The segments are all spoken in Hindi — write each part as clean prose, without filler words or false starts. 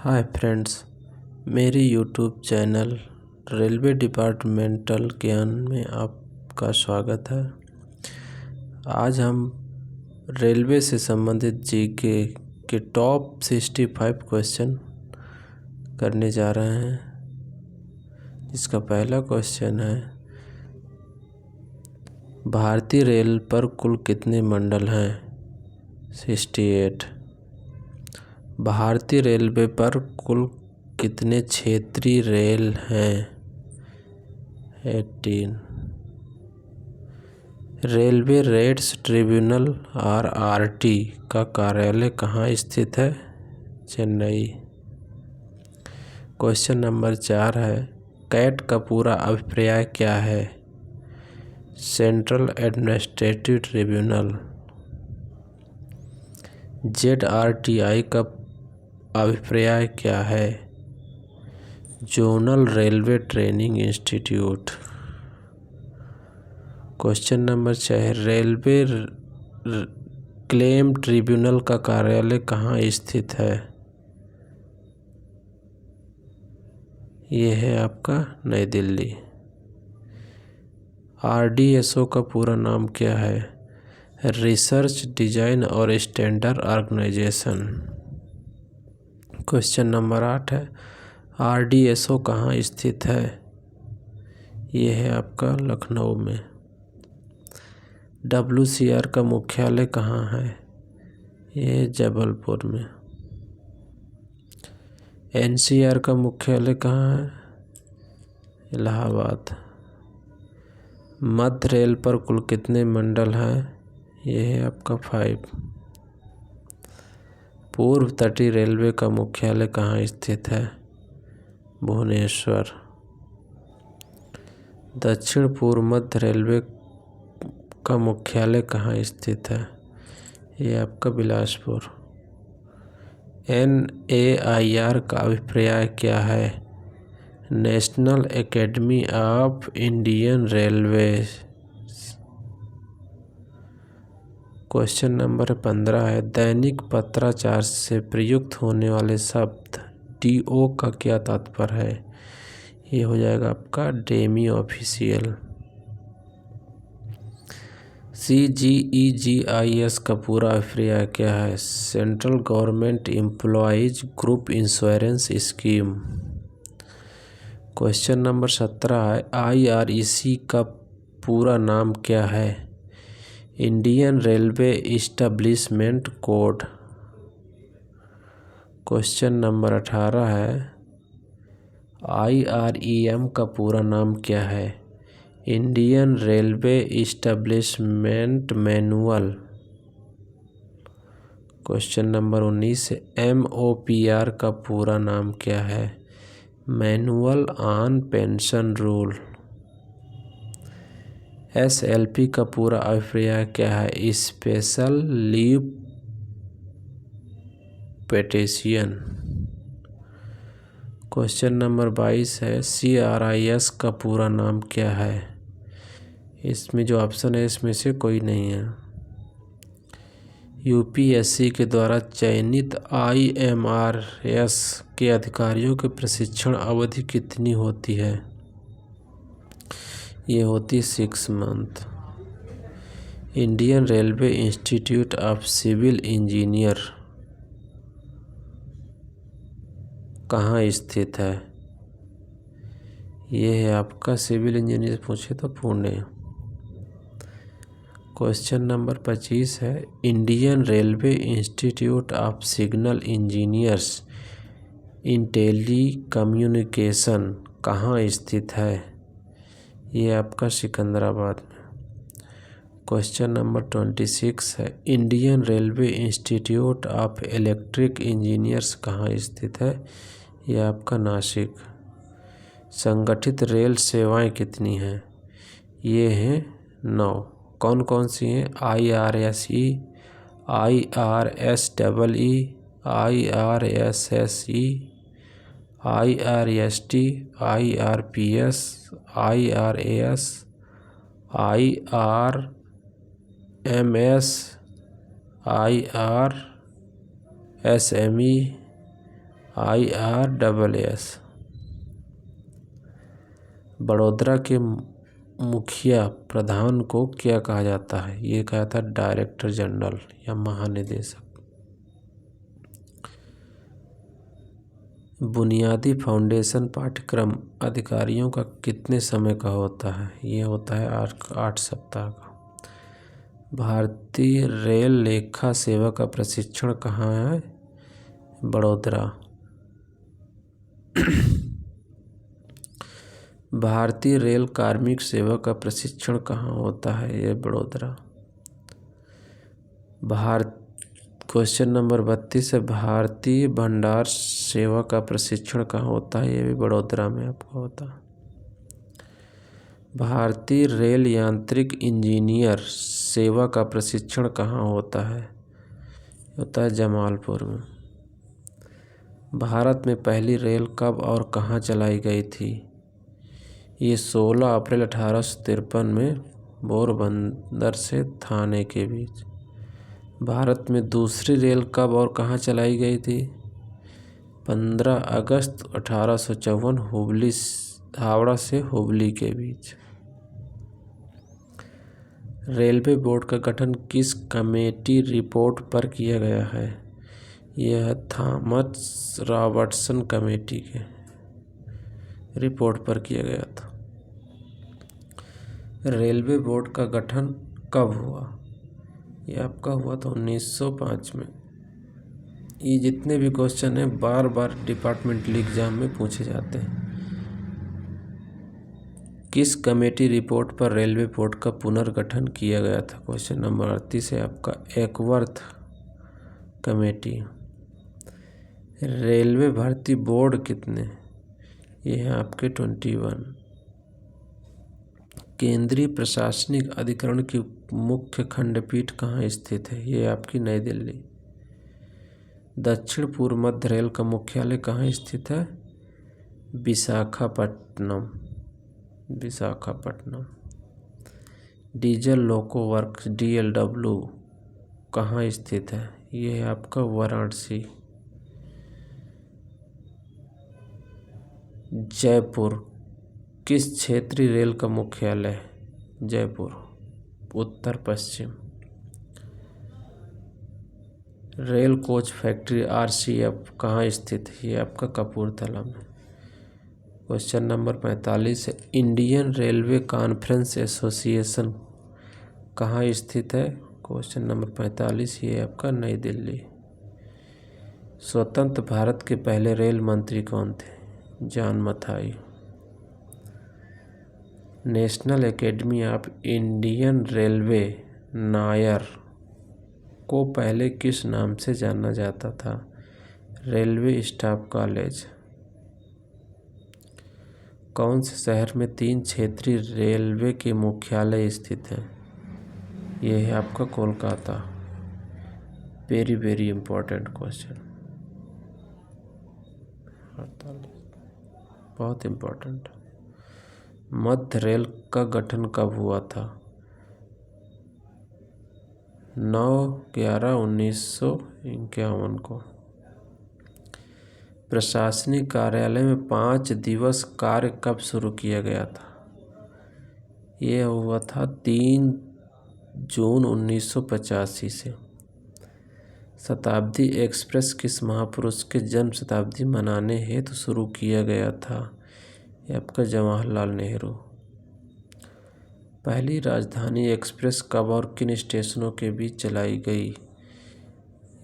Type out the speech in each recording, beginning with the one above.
हाय फ्रेंड्स, मेरी यूट्यूब चैनल रेलवे डिपार्टमेंटल ज्ञान में आपका स्वागत है। आज हम रेलवे से संबंधित जीके के टॉप 65 क्वेश्चन करने जा रहे हैं। इसका पहला क्वेश्चन है, भारतीय रेल पर कुल कितने मंडल हैं? 68। भारतीय रेलवे पर कुल कितने क्षेत्रीय रेल हैं? 18। रेलवे रेट्स ट्रिब्यूनल RRT का कार्यालय कहाँ स्थित है? चेन्नई। क्वेश्चन नंबर 4 है, कैट का पूरा अभिप्राय क्या है? Central administrative tribunal. ZRTI का अभिप्राय क्या है? Zonal railway training institute. Question number 6, railway claim tribunal का कार्यालय कहाँ स्थित है? यह है आपका नई दिल्ली। RDSO का पूरा नाम क्या है? रिसर्च, डिजाइन और स्टैंडर्ड ऑर्गेनाइजेशन। क्वेश्चन नंबर 8 है, RDSO कहाँ स्थित है? यह है आपका लखनऊ में। WCR का मुख्यालय कहाँ है? यह जबलपुर में। NCR का मुख्यालय कहाँ है? इलाहाबाद। मध्य रेल पर कुल कितने मंडल हैं? यह है आपका 5। पूर्व तटीय रेलवे का मुख्यालय कहाँ स्थित है? भुवनेश्वर। दक्षिण पूर्व मध्य रेलवे का मुख्यालय कहाँ स्थित है? ये आपका बिलासपुर। NAIR का अभिप्राय क्या है? National academy of Indian railway. Question number 15 है, दैनिक पत्राचार से प्रयुक्त होने वाले शब्द DO का क्या तात्पर्य है? ये हो जाएगा आपका डेमी ऑफिशियल। CGEGIS का पूरा अभिप्राय क्या है? Central government employees group insurance scheme. Question number 17 है, IREC का पूरा नाम क्या है? Indian railway establishment code. Question number 18 है, IREM का पूरा नाम क्या है? Indian railway establishment manual. Question number 19 है, MOPR का पूरा नाम क्या है? Manual on pension rule. SLP का पूरा अभिप्राय क्या है? Special leave petition. Question number 22 है, CRIS का पूरा नाम क्या है? इसमें जो ऑप्शन है इसमें से कोई नहीं है। UPSC के द्वारा चयनित IMRS के अधिकारियों के प्रशिक्षण अवधि कितनी होती है? ये होती 6 month. Indian Railway Institute of Civil Engineer कहाँ स्थित है? ये है आपका सिविल इंजीनियर पूछे तो पुणे। क्वेश्चन नंबर 25 है, Indian Railway Institute of Signal Engineers in telecommunication कहाँ स्थित है? ये आपका सिकंदराबाद में। क्वेश्चन नंबर 26 है, Indian Railway Institute of electric engineers कहाँ स्थित है? ये आपका नासिक। संगठित रेल सेवाएं कितनी हैं? ये हैं 9। कौन कौन सी हैं? IRSE, IRSEE, IRSSE, IRST, IRPS, IRAS, IRMS, IRSME, IRSS। Baroda के मुखिया प्रधान को क्या कहा जाता है? ये कहा था डायरेक्टर जनरल या महानिदेशक। बुनियादी फाउंडेशन पाठ्यक्रम अधिकारियों का कितने समय का होता है? ये होता है 8 सप्ताह का। भारतीय रेल लेखा सेवा का प्रशिक्षण कहाँ है? बड़ौदा। भारतीय रेल कार्मिक सेवा का प्रशिक्षण कहाँ होता है? ये बड़ौदा। क्वेश्चन नंबर 32 है, भारतीय भंडार सेवा का प्रशिक्षण कहाँ होता है? ये भी बड़ौदा में आपको होता है। भारतीय रेल यांत्रिक इंजीनियर सेवा का प्रशिक्षण कहाँ होता है? होता है जमालपुर में। भारत में पहली रेल कब और कहाँ चलाई गई थी? ये 16 अप्रैल 1853 में पोरबंदर से थाने के बीच। भारत में दूसरी रेल कब और कहाँ चलाई गई थी? 15 अगस्त 1854 हावड़ा से हुबली के बीच। रेलवे बोर्ड का गठन किस कमेटी रिपोर्ट पर किया गया है? यह थॉमस रॉबर्टसन कमेटी के रिपोर्ट पर किया गया था। रेलवे बोर्ड का गठन कब हुआ? ये आपका हुआ था 1905 में। ये जितने भी क्वेश्चन हैं बार बार डिपार्टमेंटल एग्जाम में पूछे जाते हैं। किस कमेटी रिपोर्ट पर रेलवे बोर्ड का पुनर्गठन किया गया था? क्वेश्चन नंबर 38 है आपका एकवर्थ कमेटी। रेलवे भर्ती बोर्ड कितने? ये है आपके 21। केंद्रीय प्रशासनिक अधिकरण की मुख्य खंडपीठ कहाँ स्थित है? ये आपकी नई दिल्ली। दक्षिण पूर्व मध्य रेल का मुख्यालय कहाँ स्थित है? विशाखापट्टनम। डीजल लोको वर्क्स DLW कहाँ स्थित है? ये है आपका वाराणसी। जयपुर किस क्षेत्रीय रेल का मुख्यालय है? जयपुर उत्तर पश्चिम। रेल कोच फैक्ट्री RCF कहाँ स्थित है? ये आपका कपूरथला में। क्वेश्चन नंबर 45 है, इंडियन रेलवे कॉन्फ्रेंस एसोसिएशन कहाँ स्थित है? क्वेश्चन नंबर 45, ये आपका नई दिल्ली। स्वतंत्र भारत के पहले रेल मंत्री कौन थे? John Mathai. National academy of Indian railway Nair को पहले किस नाम से जाना जाता था? Railway staff college. कौन से शहर में 3 क्षेत्रीय रेलवे के मुख्यालय स्थित हैं? यह है आपका Kolkata. Very very important question, बहुत इंपॉर्टेंट। मध्य रेल का गठन कब हुआ था? 9/11/1951 को। प्रशासनिक कार्यालय में 5 दिवस कार्य कब शुरू किया गया था? यह हुआ था 3 जून 1985 से। शताब्दी एक्सप्रेस किस महापुरुष के जन्म शताब्दी मनाने हेतु शुरू किया गया था? यह आपका जवाहरलाल नेहरू। पहली राजधानी एक्सप्रेस कब और किन स्टेशनों के बीच चलाई गई?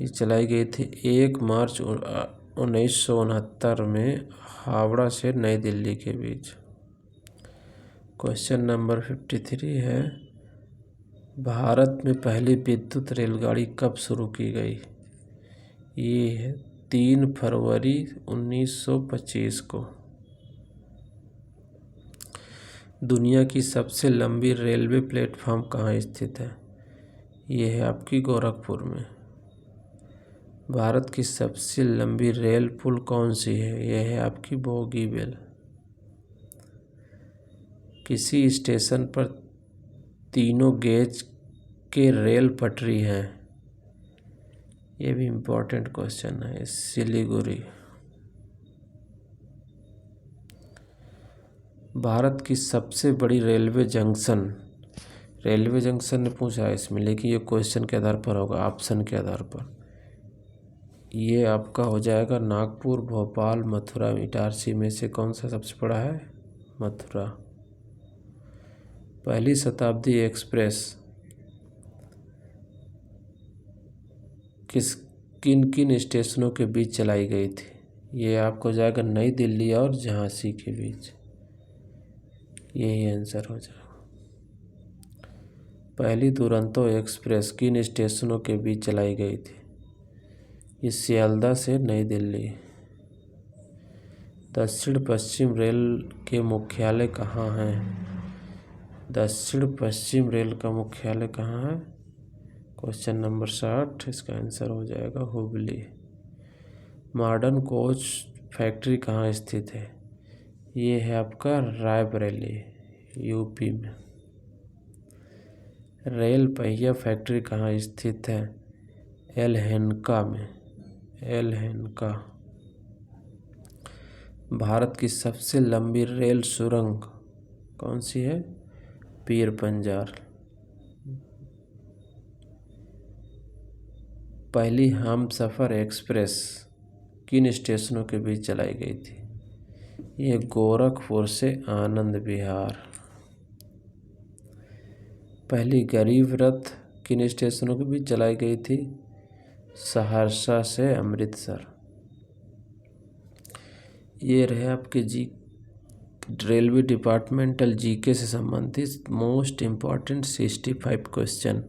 ये चलाई गई थी 1 मार्च 1969 में हावड़ा से नई दिल्ली के बीच। क्वेश्चन नंबर 53 है, भारत में पहली विद्युत रेलगाड़ी कब शुरू की गई? ये है 3 फरवरी 1925 को। दुनिया की सबसे लंबी रेलवे प्लेटफॉर्म कहाँ स्थित है? ये है आपकी गोरखपुर में। भारत की सबसे लंबी रेल पुल कौन सी है? यह है आपकी बोगीबील। किसी स्टेशन पर तीनों गेज के रेल पटरी हैं? ये भी इम्पोर्टेंट क्वेश्चन है। सिलीगुड़ी। भारत की सबसे बड़ी रेलवे जंक्शन ने पूछा है इसमें, लेकिन ये क्वेश्चन के आधार पर होगा, ऑप्शन के आधार पर। ये आपका हो जाएगा नागपुर, भोपाल, मथुरा, इटारसी में से कौन सा सबसे बड़ा है? मथुरा। पहली शताब्दी एक्सप्रेस किन किन स्टेशनों के बीच चलाई गई थी? ये आपको जाएगा नई दिल्ली और झांसी के बीच, यही आंसर हो जाएगा। पहली दुरंतो एक्सप्रेस किन स्टेशनों के बीच चलाई गई थी? ये सियालदह से नई दिल्ली। दक्षिण पश्चिम रेल के मुख्यालय कहाँ हैं? दक्षिण पश्चिम रेल का मुख्यालय कहाँ है? क्वेश्चन नंबर 60, इसका आंसर हो जाएगा हुबली। मॉडर्न कोच फैक्ट्री कहाँ स्थित है? ये है आपका रायबरेली, यूपी में। रेल पहिया फैक्ट्री कहाँ स्थित है? एलहनका में, एलहनका। भारत की सबसे लंबी रेल सुरंग कौन सी है? पीर पंजाल। पहली हमसफर एक्सप्रेस किन स्टेशनों के बीच चलाई गई थी? ये गोरखपुर से आनंद विहार। पहली गरीब रथ किन स्टेशनों के बीच चलाई गई थी? सहरसा से अमृतसर। ये रहे आपके रेलवे डिपार्टमेंटल जीके से संबंधित मोस्ट इम्पॉर्टेंट 65 क्वेश्चन।